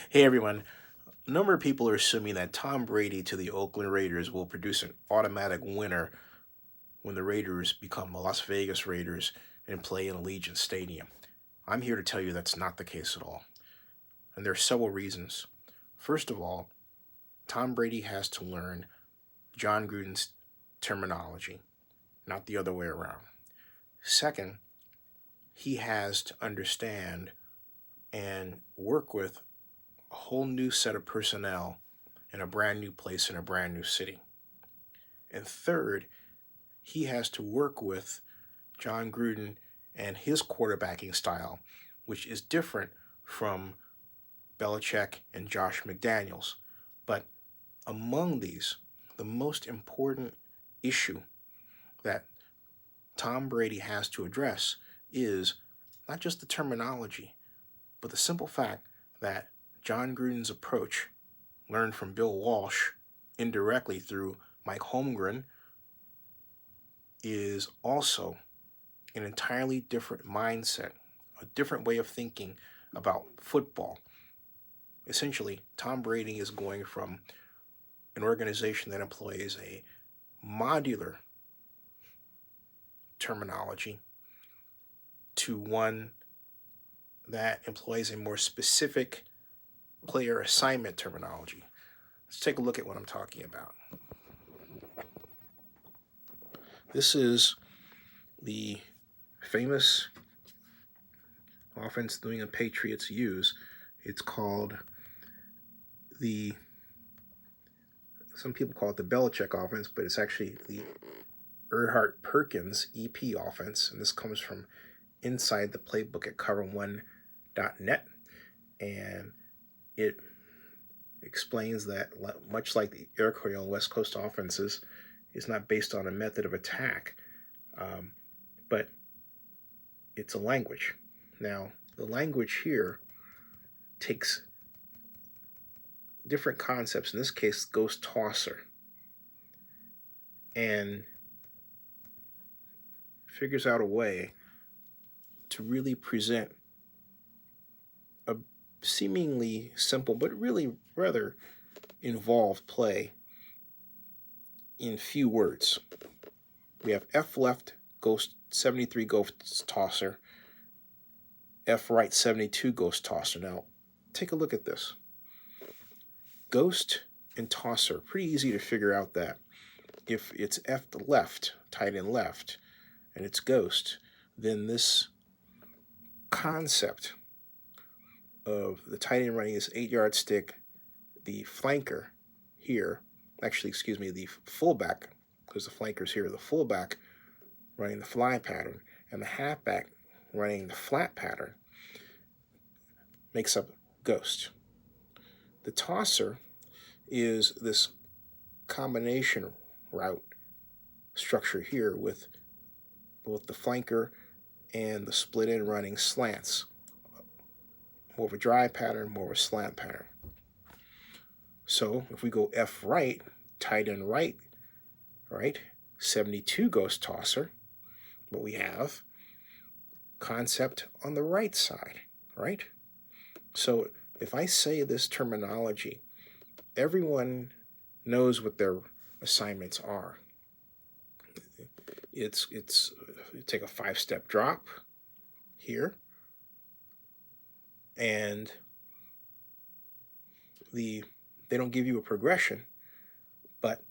Hey everyone. A number of people are assuming that Tom Brady to the Oakland Raiders will produce an automatic winner when the Raiders become the Las Vegas Raiders and play in Allegiant Stadium. I'm here to tell you that's not the case at all. And there are several reasons. First of all, Tom Brady has to learn John Gruden's terminology, not the other way around. Second, he has to understand and work with a whole new set of personnel in a brand new place in a brand new city. And third, he has to work with John Gruden and his quarterbacking style, which is different from Belichick and Josh McDaniels. But among these, the most important issue that Tom Brady has to address is not just the terminology, but the simple fact that John Gruden's approach, learned from Bill Walsh indirectly through Mike Holmgren, is also an entirely different mindset, a different way of thinking about football. Essentially, Tom Brady is going from an organization that employs a modular terminology to one that employs a more specific player assignment terminology. Let's take a look at what I'm talking about. This is the famous offense the New England Patriots use. It's called some people call it the Belichick offense, but it's actually the Erhardt-Perkins EP offense, and this comes from inside the playbook at cover1.net, and it explains that much like the Air Coryell and West Coast offenses, it's not based on a method of attack, but it's a language. Now, the language here takes different concepts, in this case, ghost tosser, and figures out a way to really present a seemingly simple but really rather involved play in few words. We have F left ghost 73 ghost tosser, F right 72 ghost tosser. Now, take a look at this. Ghost and tosser, pretty easy to figure out that. If it's F left, tight end left, and it's ghost, then this concept of the tight end running this 8-yard stick, the flanker here, the fullback, because the flanker's here, the fullback running the fly pattern, and the halfback running the flat pattern, makes up ghost. The tosser is this combination route structure here with both the flanker and the split end running slants. More of a drive pattern, more of a slant pattern. So if we go F right, tight end right, 72 ghost tosser, but we have concept on the right side, right? So if I say this terminology, everyone knows what their assignments are. It's you take a 5-step drop here, and they don't give you a progression, but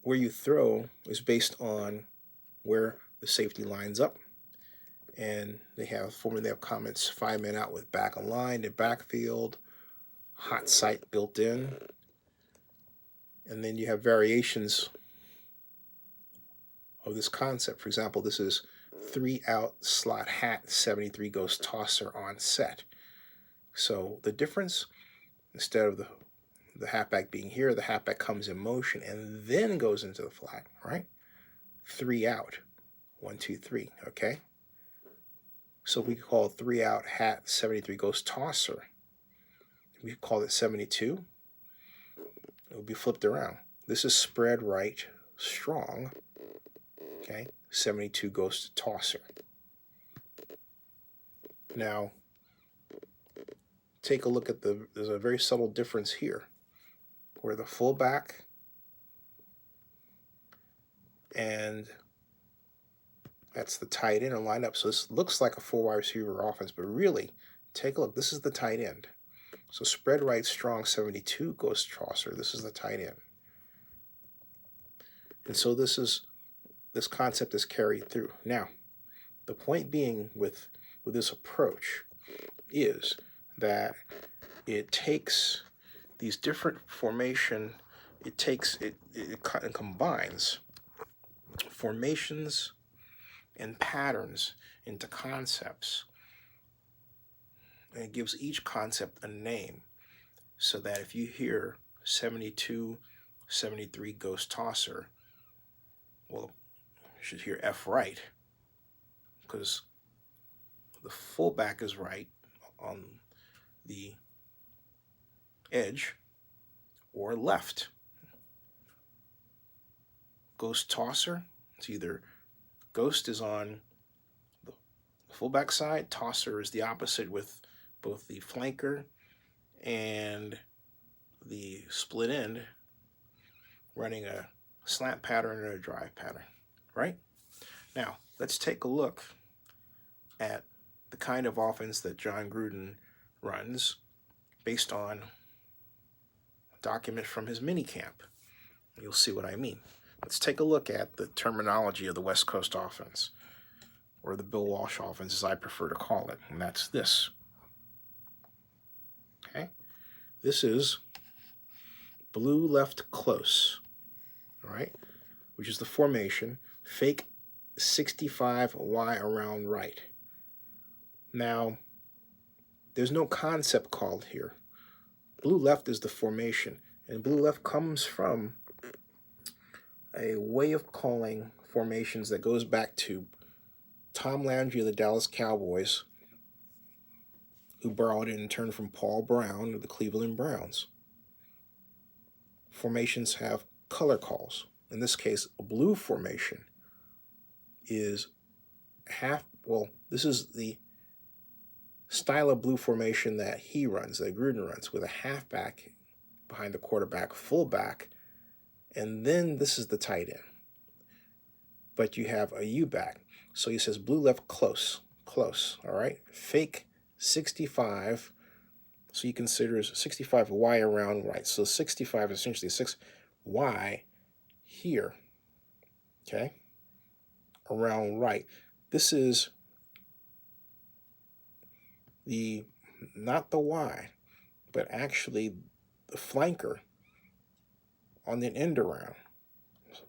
where you throw is based on where the safety lines up, and they have comments 5 men out with back aligned and backfield, hot sight built in, and then you have variations of this concept. For example, this is 3 out slot hat 73 ghost tosser on set. So the difference, instead of the halfback being here, the halfback comes in motion and then goes into the flat, right? 3 out, 1, 2, 3, okay? So we call it 3 out hat 73 ghost tosser. We call it 72. It will be flipped around. This is spread right strong, okay? 72 ghost tosser. Now, take a look at there's a very subtle difference here, where the fullback and that's the tight end are lined up. So this looks like a 4 wide receiver offense, but really, take a look. This is the tight end. So spread right strong 72 goes Chaucer. This is the tight end. And so this concept is carried through. Now, the point being with this approach is that it takes these different formation, it combines formations and patterns into concepts. And it gives each concept a name, so that if you hear 72, 73 ghost tosser, well, you should hear F right, because the fullback is right on the edge, or left. Ghost tosser, it's either ghost is on the fullback side, tosser is the opposite with both the flanker and the split end running a slant pattern and a drive pattern, right? Now, let's take a look at the kind of offense that John Gruden runs based on a document from his minicamp. You'll see what I mean. Let's take a look at the terminology of the West Coast offense, or the Bill Walsh offense, as I prefer to call it, and that's this. Okay? This is blue left close, all right, which is the formation, fake 65 Y around right. Now, there's no concept called here. Blue left is the formation, and blue left comes from a way of calling formations that goes back to Tom Landry of the Dallas Cowboys, who borrowed it in turn from Paul Brown of the Cleveland Browns. Formations have color calls. In this case, a blue formation is this is the style of blue formation that he runs, that Gruden runs, with a halfback behind the quarterback, fullback, and then this is the tight end. But you have a U-back. So he says blue left close, all right? Fake 65, so he considers 65 Y around right. So 65 is essentially 6 Y here, okay, around right. This is not the Y, but actually the flanker on the end around.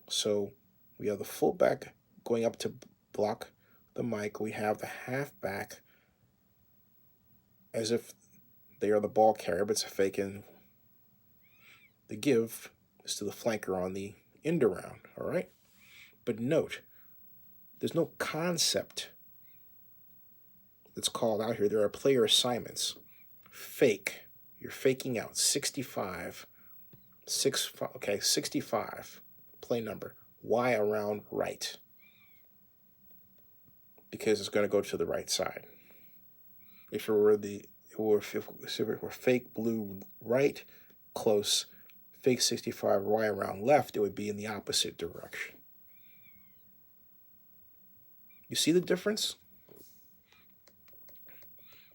So we have the fullback going up to block the mic. We have the halfback as if they are the ball carrier, but it's a fake, and the give is to the flanker on the end around, all right? But note, there's no concept that's called out here. There are player assignments. Fake. You're faking out 65. 65. Play number. Y around right. Because it's going to go to the right side. If it were fake blue right, close, fake 65 Y around left, it would be in the opposite direction. You see the difference?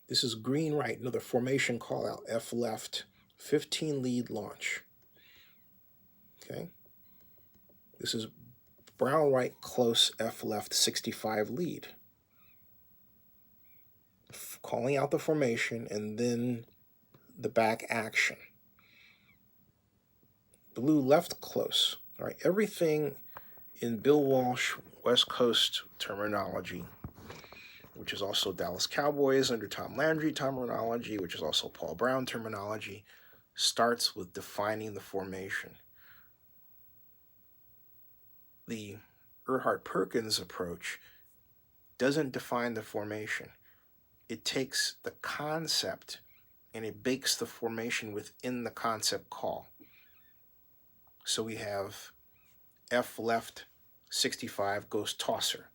This is green right, another formation call out, F left, 15 lead launch. Okay. This is brown right, close, F left, 65 lead. Calling out the formation and then the back action. Blue left close. All right, everything in Bill Walsh West Coast terminology, which is also Dallas Cowboys under Tom Landry terminology, which is also Paul Brown terminology, starts with defining the formation. The Erhardt-Perkins approach doesn't define the formation. It takes the concept and it bakes the formation within the concept call. So we have F left 65 goes tosser.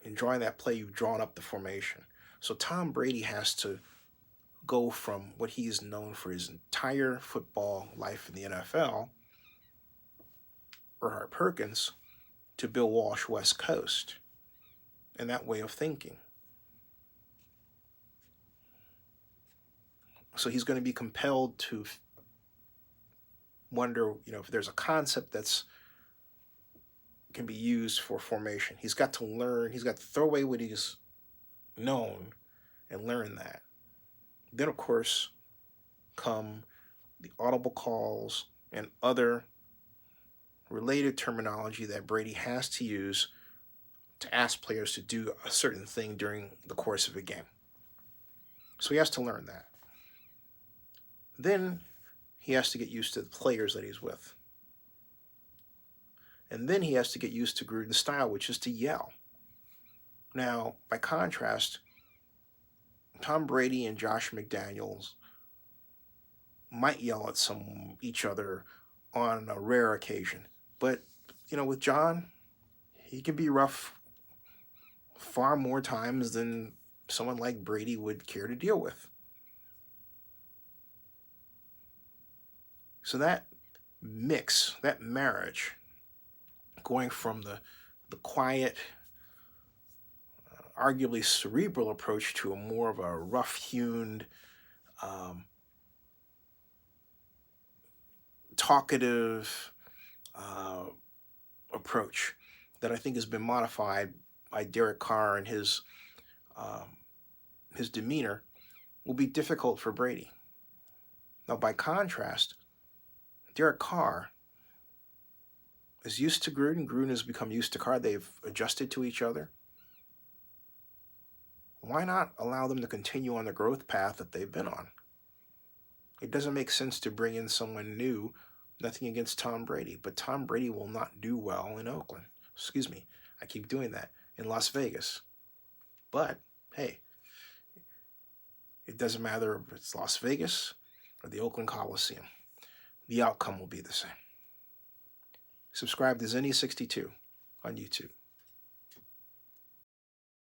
In drawing that play, you've drawn up the formation. So Tom Brady has to go from what he's known for his entire football life in the NFL, Erhardt-Perkins, to Bill Walsh, West Coast, and that way of thinking. So he's going to be compelled to wonder, if there's a concept that's can be used for formation. He's got to learn. He's got to throw away what he's known and learn that. Then, of course, come the audible calls and other related terminology that Brady has to use to ask players to do a certain thing during the course of a game. So he has to learn that. Then he has to get used to the players that he's with. And then he has to get used to Gruden's style, which is to yell. Now, by contrast, Tom Brady and Josh McDaniels might yell at each other on a rare occasion. But, with John, he can be rough far more times than someone like Brady would care to deal with. So that mix, that marriage, going from the quiet, arguably cerebral approach to a more of a rough-hewn, talkative approach that I think has been modified by Derek Carr and his demeanor, will be difficult for Brady. Now, by contrast, Derek Carr is used to Gruden. Gruden has become used to Carr. They've adjusted to each other. Why not allow them to continue on the growth path that they've been on? It doesn't make sense to bring in someone new. Nothing against Tom Brady, but Tom Brady will not do well in Oakland. Excuse me, I keep doing that. In Las Vegas. But, hey, it doesn't matter if it's Las Vegas or the Oakland Coliseum. The outcome will be the same. Subscribe to Zenny62 on YouTube.